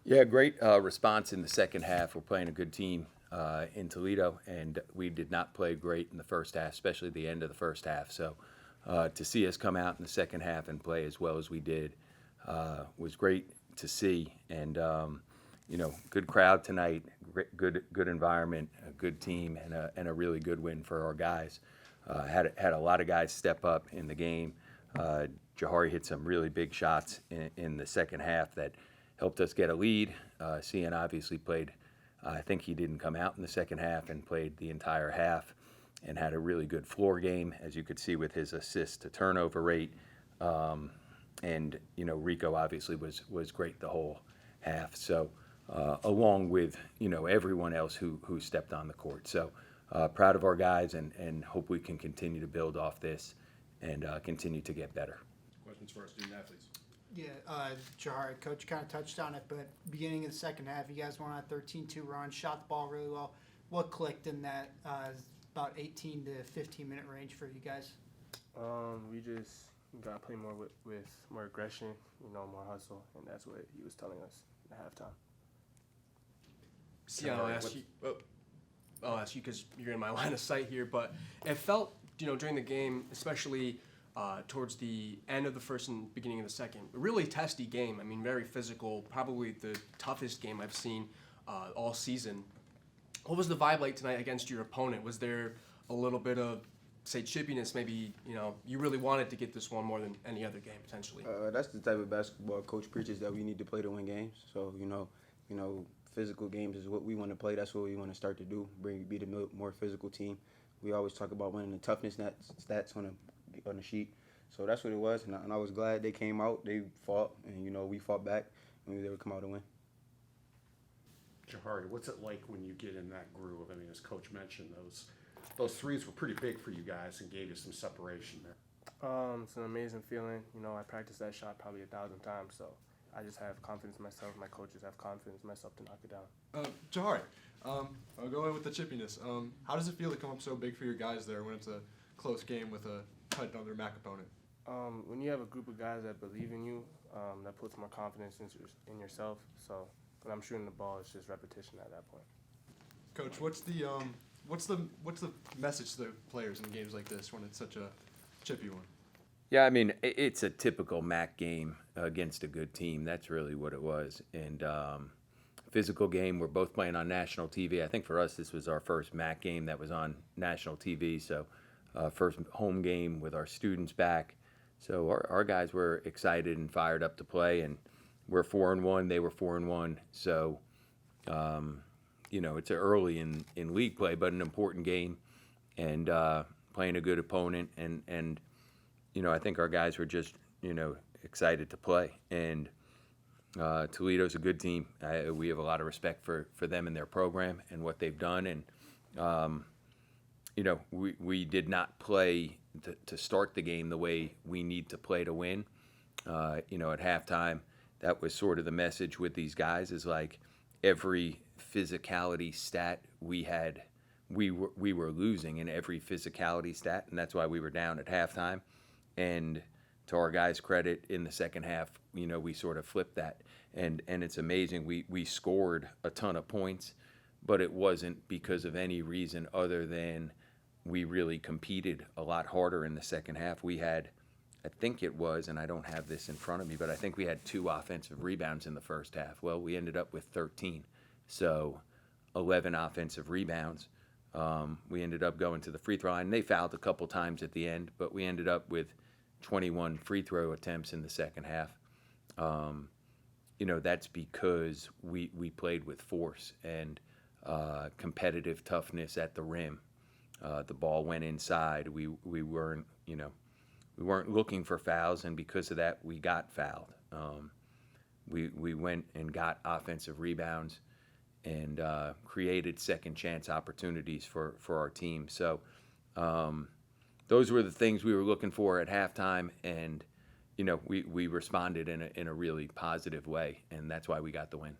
Yeah, great response in the second half. We're playing a good team in Toledo, and we did not play great in the first half, especially the end of the first half. So to see us come out in the second half and play as well as we did was great to see. And good crowd tonight, good environment, a good team, and a really good win for our guys. Had a lot of guys step up in the game. Jahari hit some really big shots in the second half that helped us get a lead. Cian obviously played, I think he didn't come out in the second half and played the entire half and had a really good floor game, as you could see with his assist to turnover rate. Rico obviously was great the whole half. So along with, everyone else who stepped on the court. So proud of our guys and hope we can continue to build off this and continue to get better. Questions for our student athletes? Yeah, Jahari, Coach kind of touched on it, but beginning of the second half, you guys went on a 13-2 run, shot the ball really well. What clicked in that about 18 to 15-minute range for you guys? We just got to play more with more aggression, more hustle, and that's what he was telling us at halftime. Cian, I'll ask you because you're in my line of sight here, but it felt, during the game, especially towards the end of the first and beginning of the second, a really testy game. I mean, very physical, probably the toughest game I've seen all season. What was the vibe like tonight against your opponent? Was there a little bit of, say, chippiness? Maybe, you really wanted to get this one more than any other game, potentially. That's the type of basketball coach preaches, that we need to play to win games. So, physical games is what we want to play. That's what we want to start to do, be the more physical team. We always talk about winning the toughness stats on the sheet. So that's what it was, and I was glad they came out. They fought, and, we fought back, and we were able to come out and win. Jahari, what's it like when you get in that groove? I mean, as Coach mentioned, those threes were pretty big for you guys and gave you some separation there. It's an amazing feeling. I practiced that shot probably 1,000 times, so I just have confidence in myself. My coaches have confidence in myself to knock it down. Jahari, I'll go in with the chippiness. How does it feel to come up so big for your guys there when it's a close game with a tight under MAC opponent? When you have a group of guys that believe in you, that puts more confidence in yourself. So when I'm shooting the ball, it's just repetition at that point. Coach, what's the message to the players in games like this when it's such a chippy one? Yeah, I mean, it's a typical MAC game against a good team. That's really what it was. And physical game, we're both playing on national TV. I think for us, this was our first MAC game that was on national TV. So first home game with our students back. So our guys were excited and fired up to play. And we're 4-1. They were 4-1. So, it's early in league play, but an important game. And playing a good opponent. And I think our guys were just, excited to play. And Toledo's a good team. We have a lot of respect for them and their program and what they've done. And, we did not play to start the game the way we need to play to win. At halftime, that was sort of the message with these guys is like every physicality stat we had, we were losing in every physicality stat, and that's why we were down at halftime. And to our guys' credit, in the second half, we sort of flipped that. And it's amazing. We scored a ton of points, but it wasn't because of any reason other than we really competed a lot harder in the second half. We had, I think it was, and I don't have this in front of me, but I think we had 2 offensive rebounds in the first half. Well, we ended up with 13. So 11 offensive rebounds. We ended up going to the free throw line. They fouled a couple times at the end, but we ended up with 21 free throw attempts in the second half. That's because we played with force and competitive toughness at the rim. The ball went inside. We weren't looking for fouls, and because of that, we got fouled. We went and got offensive rebounds and created second chance opportunities for our team. So those were the things we were looking for at halftime, and we responded in a really positive way, and that's why we got the win.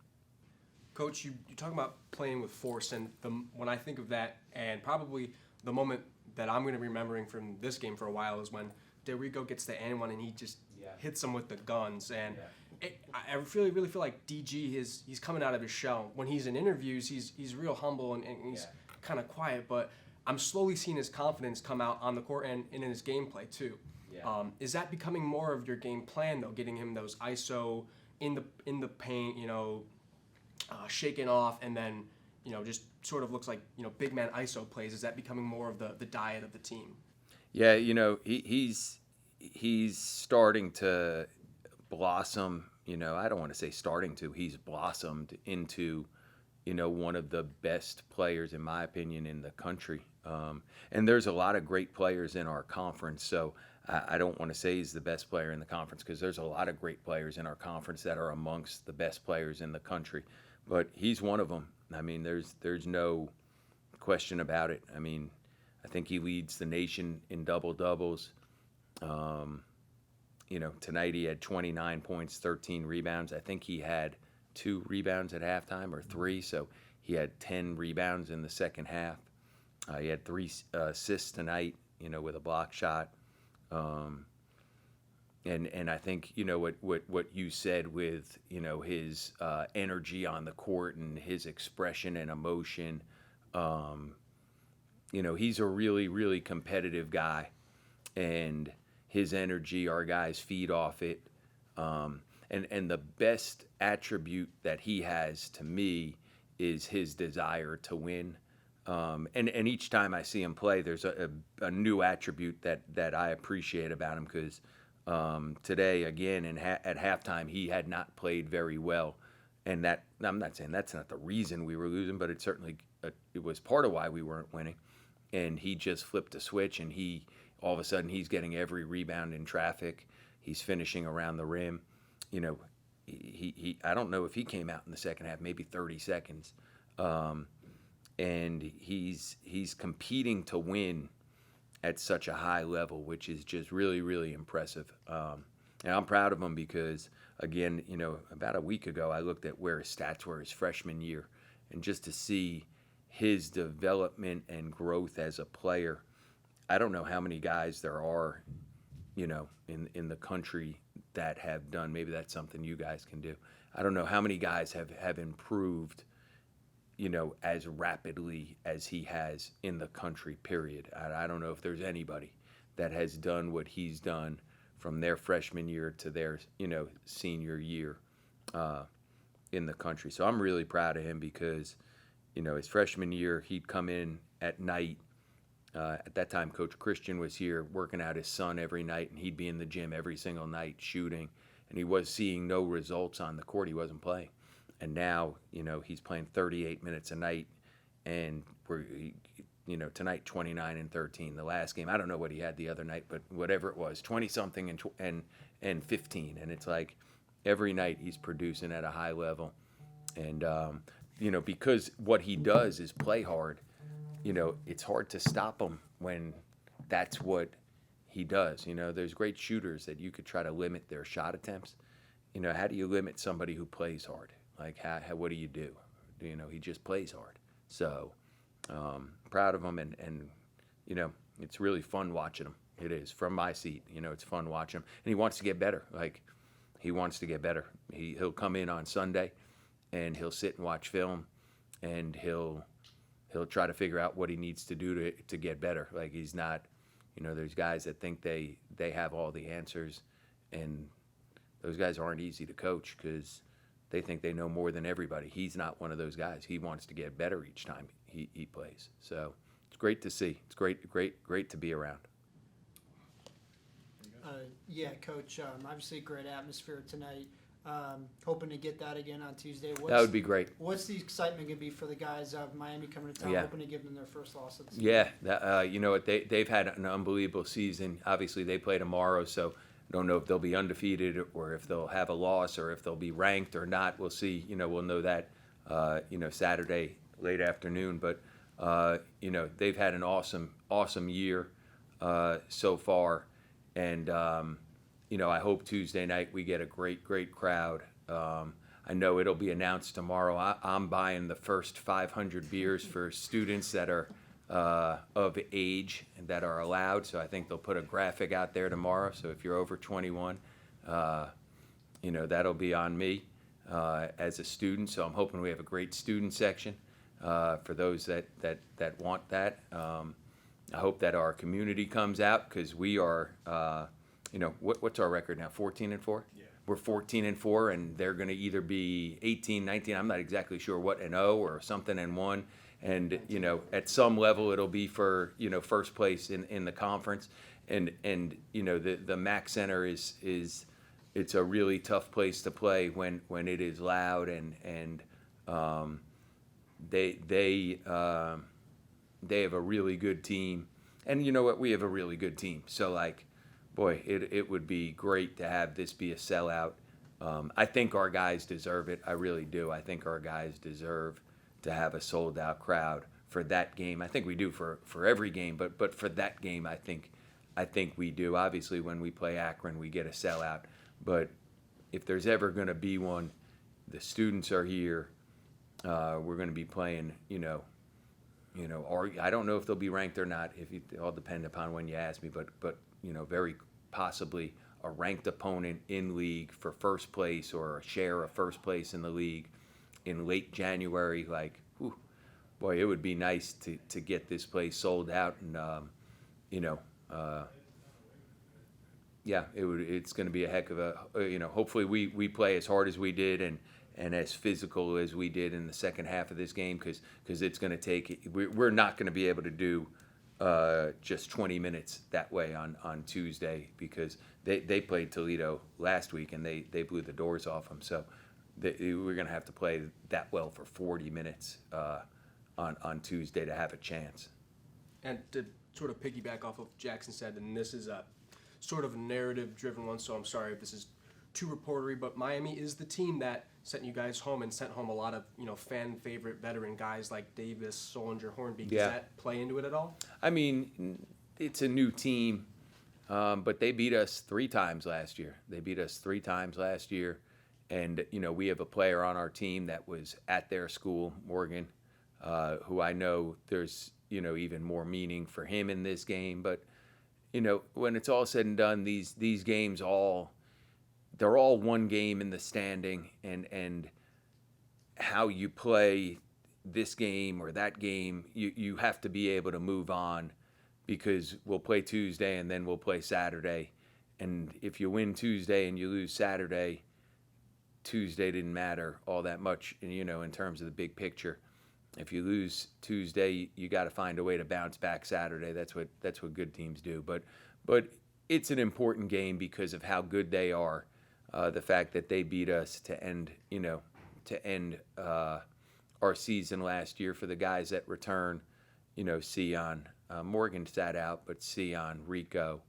Coach, you talk about playing with force, and when I think of that, and probably the moment that I'm going to be remembering from this game for a while is when Rico gets the and one and he just hits him with the guns. And I really feel like DG he's coming out of his shell. When he's in interviews, he's real humble and he's kind of quiet. But I'm slowly seeing his confidence come out on the court and in his gameplay too. Yeah. Is that becoming more of your game plan though? Getting him those ISO in the paint, shaking off, and then just sort of looks like big man ISO plays. Is that becoming more of the diet of the team? Yeah, he's starting to blossom. I don't want to say starting to. He's blossomed into, one of the best players, in my opinion, in the country. And there's a lot of great players in our conference. So I don't want to say he's the best player in the conference because there's a lot of great players in our conference that are amongst the best players in the country. But he's one of them. I mean, there's no question about it. I mean, I think he leads the nation in double-doubles. Tonight he had 29 points, 13 rebounds. I think he had 2 rebounds at halftime or 3, so he had 10 rebounds in the second half. He had 3 assists tonight, with a block shot. And I think, what you said with, his energy on the court and his expression and emotion, he's a really, really competitive guy. And his energy, our guys feed off it. And the best attribute that he has to me is his desire to win. And each time I see him play, there's a new attribute that I appreciate about him because today, again, at halftime, he had not played very well. And that, I'm not saying that's not the reason we were losing, but it certainly it was part of why we weren't winning. And he just flipped a switch, and all of a sudden he's getting every rebound in traffic. He's finishing around the rim. He I don't know if he came out in the second half, maybe 30 seconds. And he's competing to win at such a high level, which is just really, really impressive. And I'm proud of him because, again, about a week ago, I looked at where his stats were his freshman year, and just to see his development and growth as a player. I don't know how many guys there are, in the country that have done. Maybe that's something you guys can do. I don't know how many guys have improved, as rapidly as he has in the country, period. I don't know if there's anybody that has done what he's done from their freshman year to their, senior year in the country. So I'm really proud of him because, his freshman year, he'd come in at night. At that time, Coach Christian was here working out his son every night, and he'd be in the gym every single night shooting, and he was seeing no results on the court. He wasn't playing. And now, he's playing 38 minutes a night, and tonight 29 and 13. The last game, I don't know what he had the other night, but whatever it was, 20-something and 15. And it's like every night he's producing at a high level. And, because what he does is play hard, it's hard to stop him when that's what he does. There's great shooters that you could try to limit their shot attempts. How do you limit somebody who plays hard? Like, what do you do? He just plays hard. So, proud of him, and it's really fun watching him. It is, from my seat. It's fun watching him. And he wants to get better. Like, he wants to get better. He'll come in on Sunday, and he'll sit and watch film, and he'll try to figure out what he needs to do to get better. Like, he's not, there's guys that think they have all the answers, and those guys aren't easy to coach because they think they know more than everybody. He's not one of those guys. He wants to get better each time he plays. So it's great to see. It's great to be around. Yeah, Coach, obviously great atmosphere tonight. Hoping to get that again on Tuesday. That would be great. What's the excitement going to be for the guys of Miami coming to town? Yeah. Hoping to give them their first loss of the season. Yeah, they've had an unbelievable season. Obviously, they play tomorrow, so I don't know if they'll be undefeated or if they'll have a loss or if they'll be ranked or not. We'll see. We'll know that, Saturday late afternoon. But, they've had an awesome year so far. And, I hope Tuesday night we get a great crowd. I know it'll be announced tomorrow. I'm buying the first 500 beers for students that are of age and that are allowed. So I think they'll put a graphic out there tomorrow. So if you're over 21, that'll be on me as a student. So I'm hoping we have a great student section for those that want that. I hope that our community comes out because we are, what's our record now? 14-4. Yeah. We're 14-4, and they're going to either be 18, 19. I'm not exactly sure what, and 0 or something and 1. And at some level it'll be for first place in the conference. And the MAC Center is it's a really tough place to play when it is loud and they have a really good team. And you know what? We have a really good team. So boy, it would be great to have this be a sellout. I think our guys deserve it. I really do. I think our guys deserve to have a sold out crowd for that game. I think we do for every game, but for that game, I think we do. Obviously, when we play Akron, we get a sellout. But if there's ever going to be one, the students are here. We're going to be playing, or I don't know if they'll be ranked or not. It all depend upon when you ask me. But very possibly a ranked opponent in league for first place or a share of first place in the league in late January. Boy, it would be nice to get this place sold out, and it's going to be a heck of a hopefully we play as hard as we did and as physical as we did in the second half of this game because it's going to take we're not going to be able to do just 20 minutes that way on Tuesday because they played Toledo last week and they blew the doors off them. So we're going to have to play that well for 40 minutes on Tuesday to have a chance. And to sort of piggyback off of what Jackson said, and this is a sort of a narrative-driven one, so I'm sorry if this is too reportery, but Miami is the team that sent you guys home and sent home a lot of fan-favorite veteran guys like Davis, Solinger, Hornby. Does that play into it at all? I mean, it's a new team, but they beat us 3 times last year. And, we have a player on our team that was at their school, Morgan, who I know there's, even more meaning for him in this game. But, when it's all said and done, these games they're all one game in the standing. And how you play this game or that game, you have to be able to move on because we'll play Tuesday and then we'll play Saturday. And if you win Tuesday and you lose Saturday, Tuesday didn't matter all that much, in terms of the big picture. If you lose Tuesday, you got to find a way to bounce back Saturday. That's what good teams do. But it's an important game because of how good they are. The fact that they beat us to end our season last year for the guys that return. Cian, Morgan sat out, but Cian, Rico,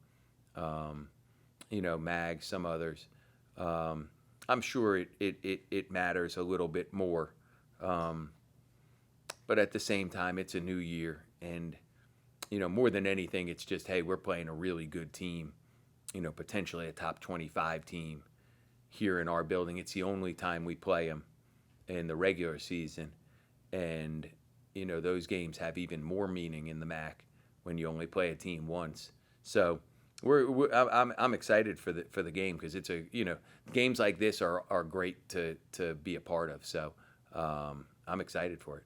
Mag, some others. I'm sure it matters a little bit more. But at the same time, it's a new year. And, more than anything, it's just, hey, we're playing a really good team, potentially a top 25 team here in our building. It's the only time we play them in the regular season. And, those games have even more meaning in the MAC when you only play a team once. So I'm excited for the game because it's games like this are great to be a part of. So I'm excited for it.